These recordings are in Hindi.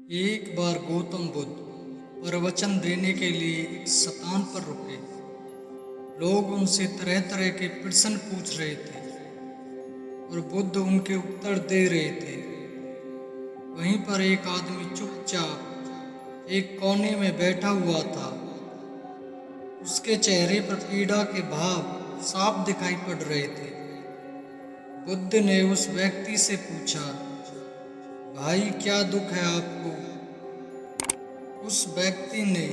एक बार गौतम बुद्ध प्रवचन देने के लिए एक स्थान पर रुके। लोग उनसे तरह तरह के प्रश्न पूछ रहे थे और बुद्ध उनके उत्तर दे रहे थे। वहीं पर एक आदमी चुपचाप एक कोने में बैठा हुआ था। उसके चेहरे पर पीड़ा के भाव साफ दिखाई पड़ रहे थे। बुद्ध ने उस व्यक्ति से पूछा, भाई क्या दुख है आपको? उस व्यक्ति ने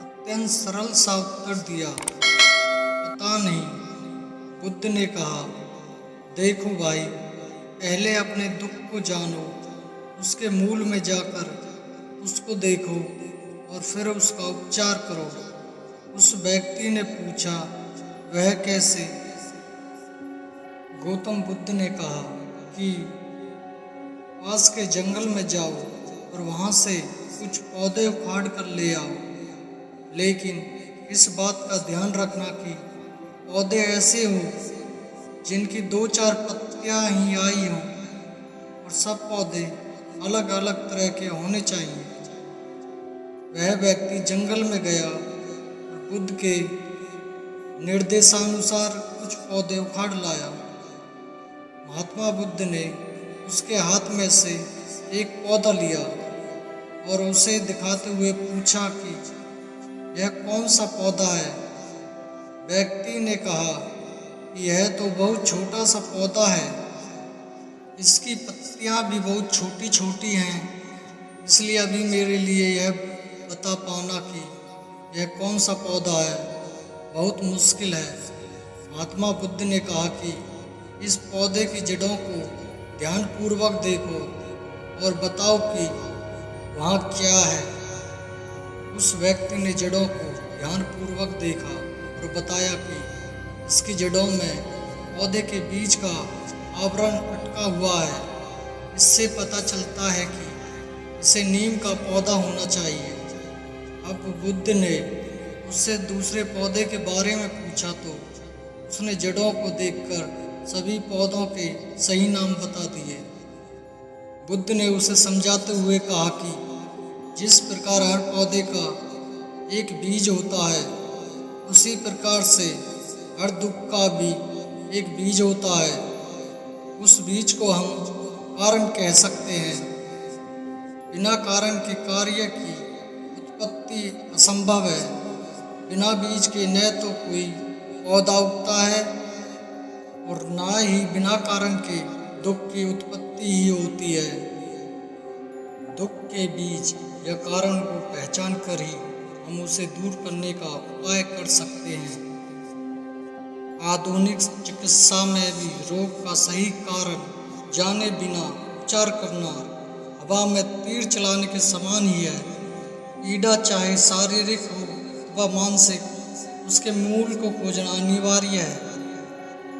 अत्यंत सरल सा उत्तर दिया, पता नहीं। बुद्ध ने कहा, देखो भाई, पहले अपने दुख को जानो, उसके मूल में जाकर उसको देखो और फिर उसका उपचार करो। उस व्यक्ति ने पूछा, वह कैसे? गौतम बुद्ध ने कहा कि पास के जंगल में जाओ और वहां से कुछ पौधे उखाड़ कर ले आओ, लेकिन इस बात का ध्यान रखना कि पौधे ऐसे हों जिनकी 2-4 पत्तियां ही आई हों और सब पौधे अलग अलग तरह के होने चाहिए। वह व्यक्ति जंगल में गया और बुद्ध के निर्देशानुसार कुछ पौधे उखाड़ लाया। महात्मा बुद्ध ने उसके हाथ में से एक पौधा लिया और उसे दिखाते हुए पूछा कि यह कौन सा पौधा है? व्यक्ति ने कहा कि यह तो बहुत छोटा सा पौधा है, इसकी पत्तियां भी बहुत छोटी छोटी हैं, इसलिए अभी मेरे लिए यह बता पाना कि यह कौन सा पौधा है बहुत मुश्किल है। महात्मा बुद्ध ने कहा कि इस पौधे की जड़ों को ध्यानपूर्वक देखो और बताओ कि वहाँ क्या है। उस व्यक्ति ने जड़ों को ध्यानपूर्वक देखा और बताया कि इसकी जड़ों में पौधे के बीज का आवरण अटका हुआ है। इससे पता चलता है कि इसे नीम का पौधा होना चाहिए। अब बुद्ध ने उससे दूसरे पौधे के बारे में पूछा तो उसने जड़ों को देखकर सभी पौधों के सही नाम बता दिए। बुद्ध ने उसे समझाते हुए कहा कि जिस प्रकार हर पौधे का एक बीज होता है, उसी प्रकार से हर दुख का भी एक बीज होता है। उस बीज को हम कारण कह सकते हैं। बिना कारण के कार्य की उत्पत्ति असंभव है। बिना बीज के न तो कोई पौधा उगता है और ना ही बिना कारण के दुख की उत्पत्ति ही होती है। दुख के बीज या कारण को पहचान कर ही हम उसे दूर करने का उपाय कर सकते हैं। आधुनिक चिकित्सा में भी रोग का सही कारण जाने बिना उपचार करना हवा में तीर चलाने के समान ही है। पीड़ा चाहे शारीरिक हो व मानसिक, उसके मूल को खोजना अनिवार्य है।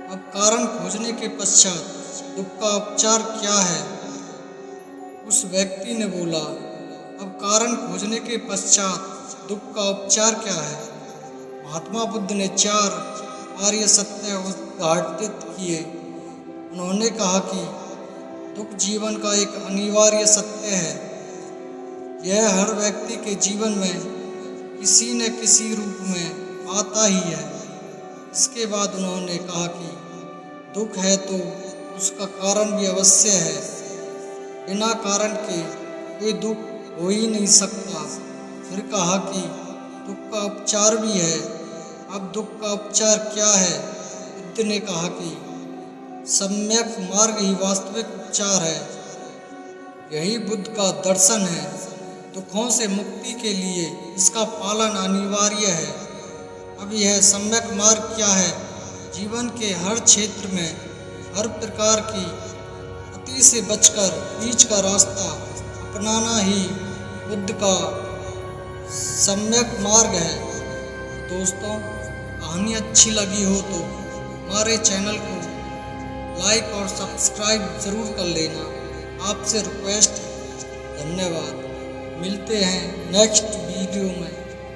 अब कारण खोजने के पश्चात दुख का उपचार क्या है? उस व्यक्ति ने बोला, अब कारण खोजने के पश्चात दुख का उपचार क्या है? महात्मा बुद्ध ने 4 आर्य सत्य उद्घाटित किए। उन्होंने कहा कि दुख जीवन का एक अनिवार्य सत्य है। यह हर व्यक्ति के जीवन में किसी न किसी रूप में आता ही है। इसके बाद उन्होंने कहा कि दुख है तो उसका कारण भी अवश्य है। बिना कारण के कोई दुख हो ही नहीं सकता। फिर कहा कि दुख का उपचार भी है। अब दुख का उपचार क्या है? बुद्ध ने कहा कि सम्यक मार्ग ही वास्तविक उपचार है। यही बुद्ध का दर्शन है। दुखों से मुक्ति के लिए इसका पालन अनिवार्य है। अब यह सम्यक मार्ग क्या है? जीवन के हर क्षेत्र में हर प्रकार की अति से बचकर बीच का रास्ता अपनाना ही बुद्ध का सम्यक मार्ग है। दोस्तों, कहानी अच्छी लगी हो तो हमारे चैनल को लाइक और सब्सक्राइब ज़रूर कर लेना। आपसे रिक्वेस्ट है। धन्यवाद। मिलते हैं नेक्स्ट वीडियो में।